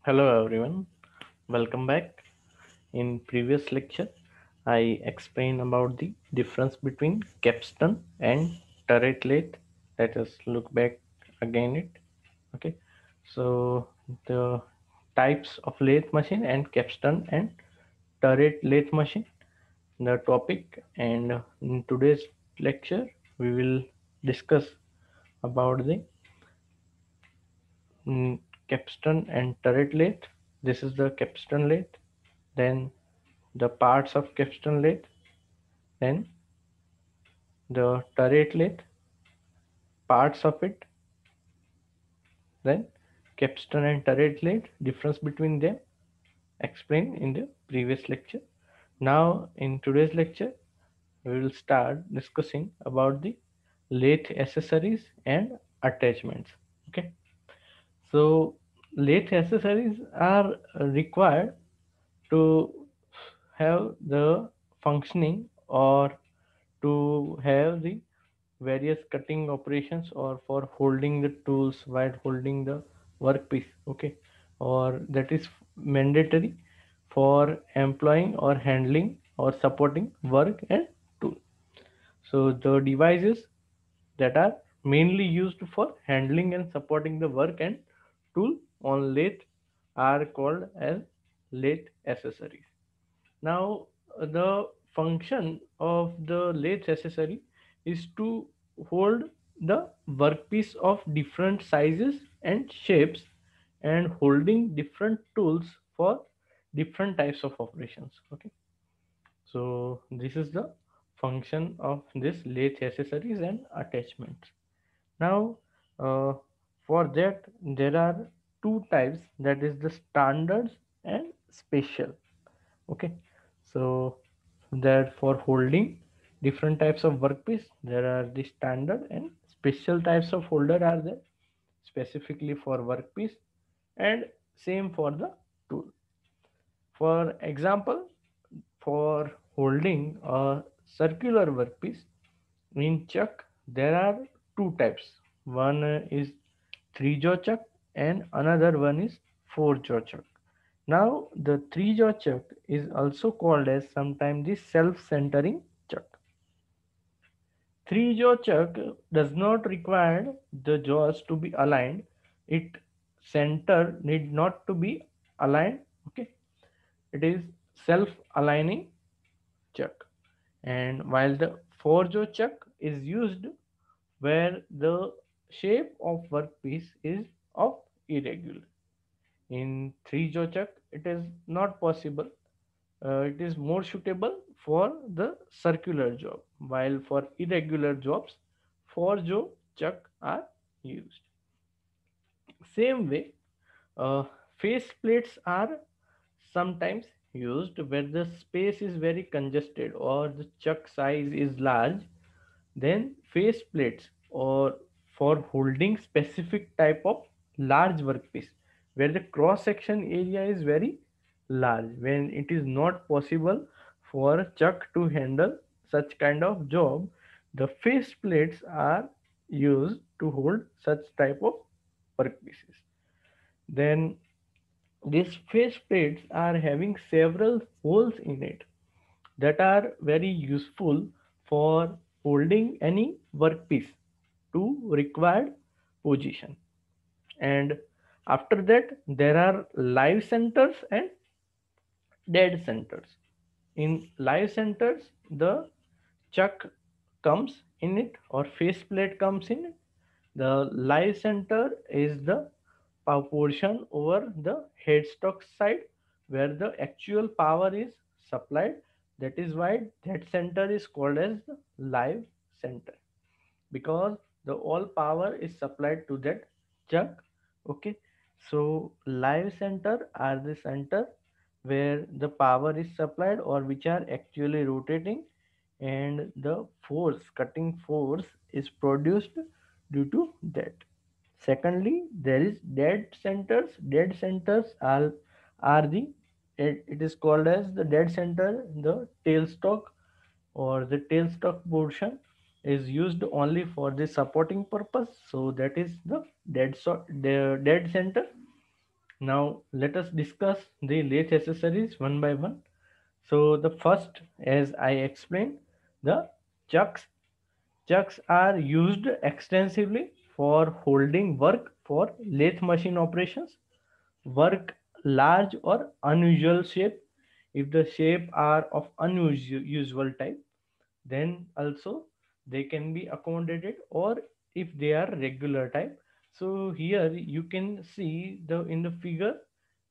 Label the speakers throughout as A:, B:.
A: Hello everyone, welcome back. In previous lecture, I explained about the difference between capstan and turret lathe. Let us look back again it. Okay, so the types of lathe machine and capstan and turret lathe machine, the topic, and in today's lecture we will discuss about the capstan and turret lathe. This is the capstan lathe. Then the parts of capstan lathe, then the turret lathe, parts of it, then capstan and turret lathe, difference between them explained in the previous lecture. Now in today's lecture, we will start discussing about the lathe accessories and attachments. Okay, so lathe accessories are required to have the functioning or to have the various cutting operations or for holding the tools while holding the workpiece, okay, or that is mandatory for employing or handling or supporting work and tool. So the devices that are mainly used for handling and supporting the work and tool on lathe are called as lathe accessories. Now, the function of the lathe accessory is to hold the workpiece of different sizes and shapes and holding different tools for different types of operations. Okay, so this is the function of this lathe accessories and attachments. Now, uh, for that, there are two types, that is the standards and special. Okay, so there for holding different types of workpiece, there are the standard and special types of holder are there specifically for workpiece, and same for the tool. For example, for holding a circular workpiece in chuck, there are two types. One is three jaw chuck and another one is four jaw chuck. Now, the three jaw chuck is also called as sometimes the self-centering chuck. Three jaw chuck does not require the jaws to be aligned. It center need not to be aligned. Okay, it is self-aligning chuck. And while the four jaw chuck is used where the shape of workpiece is of irregular. In three jaw chuck, it is not possible. It is more suitable for the circular job, while for irregular jobs, four jaw chuck are used. Same way, face plates are sometimes used where the space is very congested or the chuck size is large. Then face plates or for holding specific type of large workpiece where the cross section area is very large, when it is not possible for a chuck to handle such kind of job, the face plates are used to hold such type of workpieces. Then these face plates are having several holes in it that are very useful for holding any workpiece to required position. And after that, there are live centers and dead centers. In live centers, the chuck comes in it or faceplate comes in it. The live center is the portion over the headstock side where the actual power is supplied. That is why that center is called as the live center, because the all power is supplied to that chuck. Okay, so live center are the center where the power is supplied or which are actually rotating, and the force, cutting force, is produced due to that. Secondly, there is dead centers. Dead centers are the, it is called as the dead center. The tailstock or the tailstock portion is used only for the supporting purpose. So that is the dead center. Now let us discuss the lathe accessories one by one. So the first, as I explained, the chucks. Chucks are used extensively for holding work for lathe machine operations. Work large or unusual shape. If the shape are of unusual type, then also they can be accommodated, or if they are regular type. So here you can see the in the figure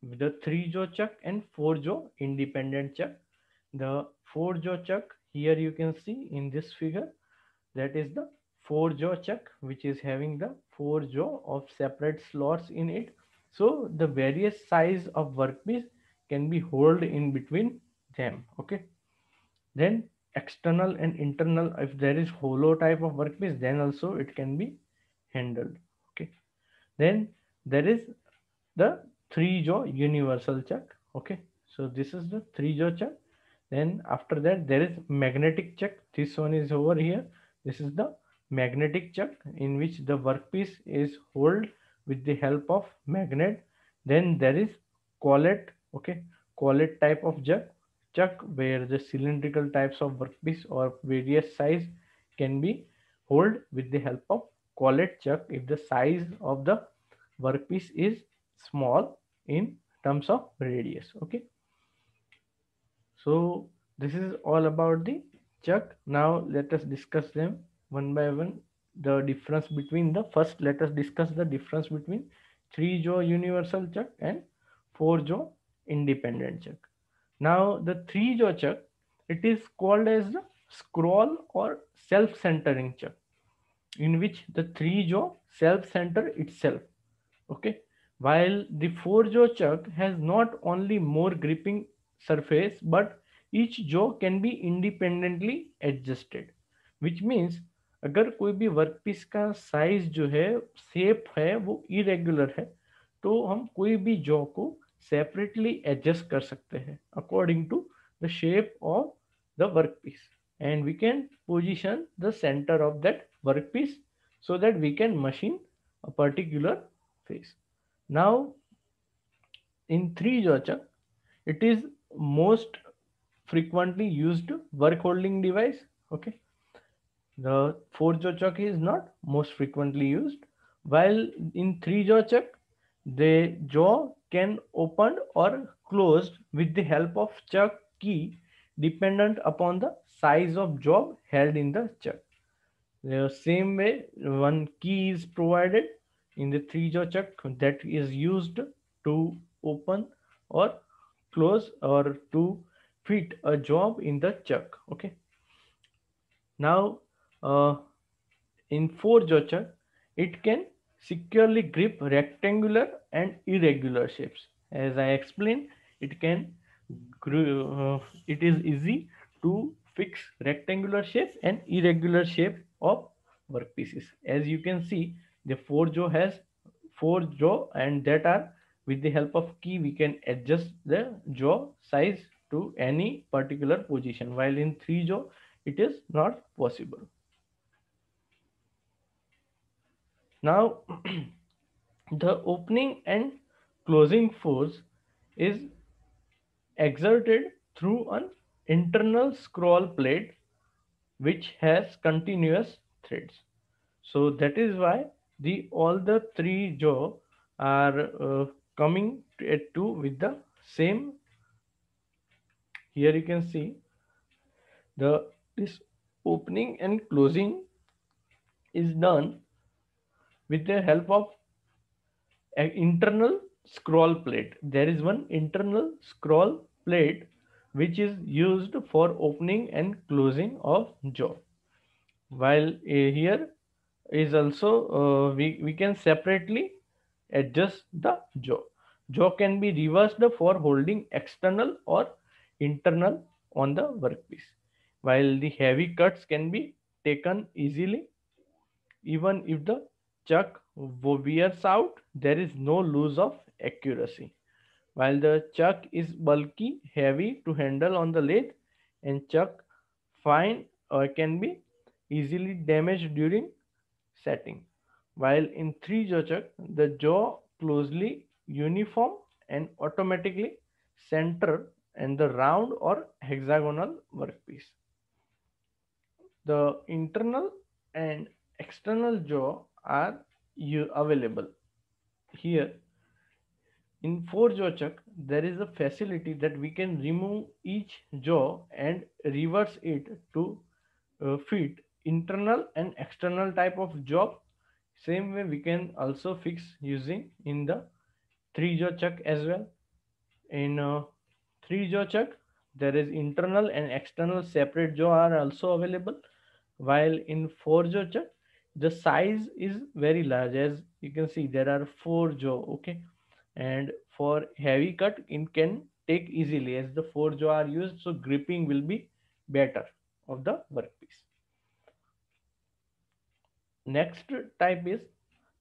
A: the 3 jaw chuck and 4 jaw independent chuck. The 4 jaw chuck here you can see in this figure, that is the 4 jaw chuck, which is having the 4 jaw of separate slots in it. So the various size of workpiece can be held in between them. Okay. Then external and internal, if there is hollow type of workpiece, then also it can be handled. Okay. Then there is the 3 jaw universal chuck. Okay. So this is the 3 jaw chuck. Then after that there is magnetic chuck. This one is over here. This is the magnetic chuck in which the workpiece is held with the help of magnet. Then there is collet. Okay. Collet type of chuck where the cylindrical types of workpiece or various size can be held with the help of collet chuck if the size of the workpiece is small in terms of radius. Okay. So this is all about the chuck. Now let us discuss them one by one. The difference between the first, let us discuss the difference between 3 jaw universal chuck and 4 jaw independent chuck. Now the 3 jaw chuck, it is called as the scroll or self-centering chuck, in which the 3 jaw self-center itself. Okay. While the 4 jaw chuck has not only more gripping surface, but each jaw can be independently adjusted, which means अगर कोई भी workpiece का size जो है, shape है, वो irregular है, तो हम कोई भी जॉ को सेपरेटली एडजस्ट कर सकते हैं according to the shape of the workpiece, and we can position the center of that workpiece so that we can machine a particular face. Now in 3 jaw chuck, it is most frequently used work holding device. Okay. The 4 jaw chuck is not most frequently used, while in 3 jaw chuck, the jaw can open or closed with the help of chuck key dependent upon the size of job held in the chuck. The same way, one key is provided in the 3 jaw chuck that is used to open or close or to fit a job in the chuck. Okay. Now, uh, in 4 jaw chuck, it can securely grip rectangular and irregular shapes. As I explained, it can it is easy to fix rectangular shape and irregular shape of workpieces. As you can see, the 4 jaw has 4 jaw, and that are with the help of key we can adjust the jaw size to any particular position, while in 3 jaw it is not possible. Now the opening and closing force is exerted through an internal scroll plate which has continuous threads. So that is why the all the 3 jaw are coming to with the same. Here you can see the this opening and closing is done with the help of an internal scroll plate. There is one internal scroll plate which is used for opening and closing of jaw. While here is also we can separately adjust the jaw. Jaw can be reversed for holding external or internal on the workpiece. While the heavy cuts can be taken easily, even if the chuck wears out, there is no loss of accuracy. While the chuck is bulky, heavy to handle on the lathe, and chuck fine can be easily damaged during setting. While in 3 jaw chuck, the jaw closely uniform and automatically center and the round or hexagonal workpiece. The internal and external jaw are available. Here in 4-jaw chuck, there is a facility that we can remove each jaw and reverse it to fit internal and external type of jaw. Same way we can also fix using in the 3-jaw chuck as well. In 3-jaw chuck, there is internal and external separate jaw are also available, while in 4-jaw chuck, the size is very large. As you can see, there are 4 jaw, okay, and for heavy cut, it can take easily as the 4 jaw are used, so gripping will be better of the workpiece. Next type is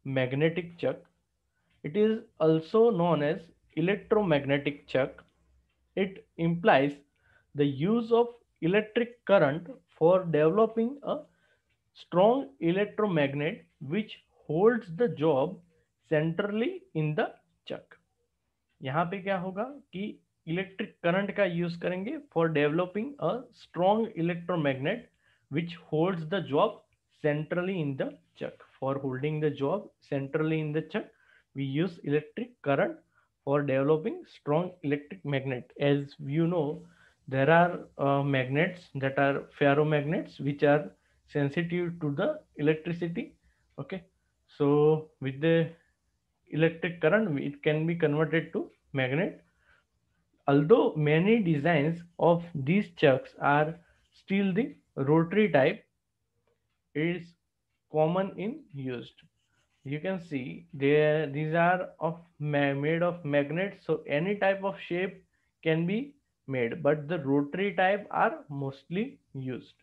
A: magnetic chuck. It is also known as electromagnetic chuck. It implies the use of electric current for developing a strong electromagnet which holds the job centrally in the chuck. यहाँ पे क्या होगा कि electric current का use करेंगे for developing a strong electromagnet which holds the job centrally in the chuck. For holding the job centrally in the chuck, we use electric current for developing strong electric magnet. As you know, there are magnets that are ferromagnets which are sensitive to the electricity. Okay, so with the electric current, it can be converted to magnet. Although many designs of these chucks are still the rotary type, it is common in used. You can see there these are made of magnets, so any type of shape can be made, but the rotary type are mostly used.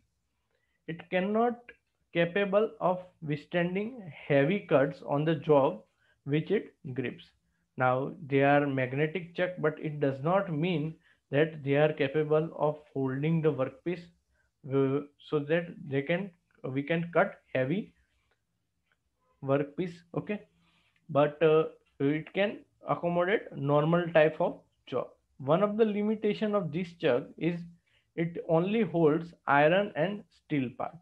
A: It cannot capable of withstanding heavy cuts on the job which it grips. Now they are magnetic chuck, but it does not mean that they are capable of holding the workpiece so that they can we can cut heavy workpiece. Okay, but it can accommodate normal type of job. One of the limitation of this chuck is it only holds iron and steel part.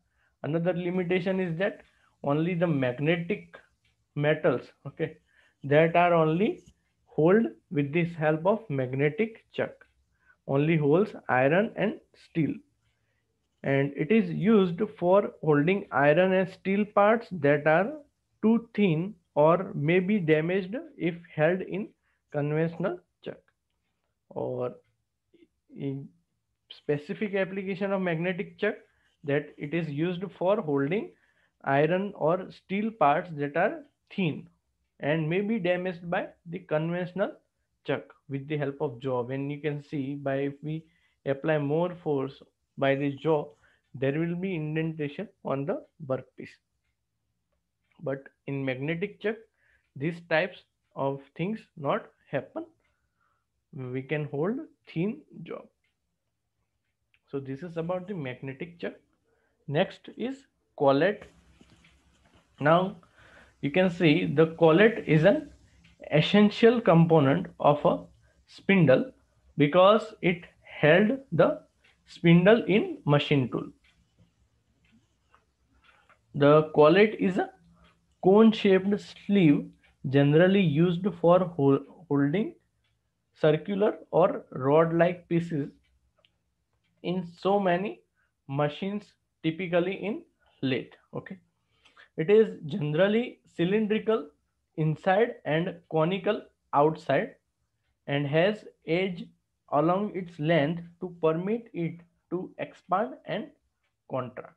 A: Another limitation is that only the magnetic metals, okay, that are only hold with this help of magnetic chuck, only holds iron and steel, and it is used for holding iron and steel parts that are too thin or may be damaged if held in conventional chuck. Or in specific application of magnetic chuck, that it is used for holding iron or steel parts that are thin and may be damaged by the conventional chuck with the help of jaw. When you can see, by if we apply more force by the jaw, there will be indentation on the workpiece. But in magnetic chuck, these types of things not happen. We can hold thin jaw. So this is about the magnetic chuck. Next is collet. Now you can see the collet is an essential component of a spindle because it held the spindle in machine tool. The collet is a cone-shaped sleeve generally used for holding circular or rod-like pieces in so many machines, typically in lathe. Okay, it is generally cylindrical inside and conical outside and has edge along its length to permit it to expand and contract.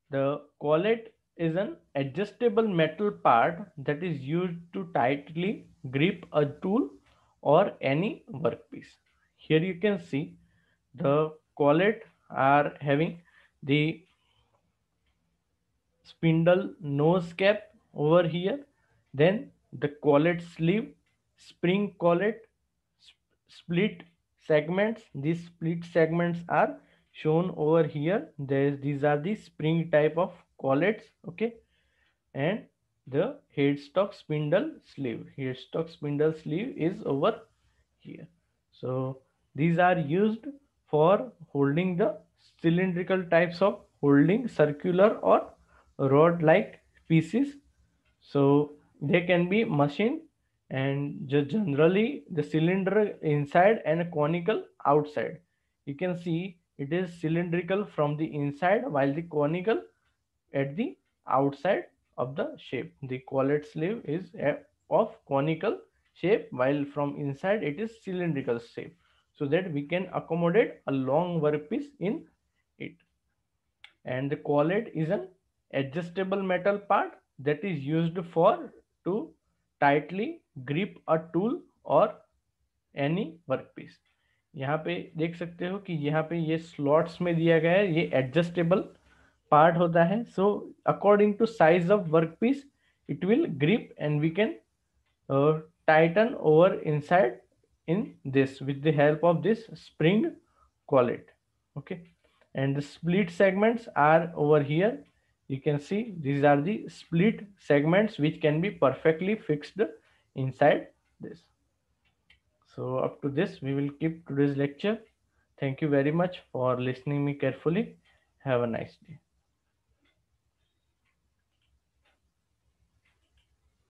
A: The collet is an adjustable metal part that is used to tightly grip a tool or any workpiece. Here you can see the collet are having the spindle nose cap over here, then the collet sleeve, spring collet, split segments. These split segments are shown over here. These are the spring type of collets. Okay, and the headstock spindle sleeve. Headstock spindle sleeve is over here. So these are used for holding the cylindrical types of holding circular or rod like pieces. So they can be machined, and generally the cylinder inside and a conical outside. You can see it is cylindrical from the inside while the conical at the outside of the shape. The collet sleeve is of conical shape while from inside it is cylindrical shape, so that we can accommodate a long workpiece in it. And the collet is an adjustable metal part that is used for to tightly grip a tool or any workpiece. यहाँ पे देख सकते हो कि यहाँ पे ये slots में दिया गया है, ये एडजस्टेबल पार्ट होता है. So according to size of workpiece it will grip, and we can tighten over inside in this with the help of this spring collet. Okay, and the split segments are over here. You can see these are the split segments which can be perfectly fixed inside this. So up to this we will keep today's lecture. Thank you very much for listening me carefully. Have a nice day.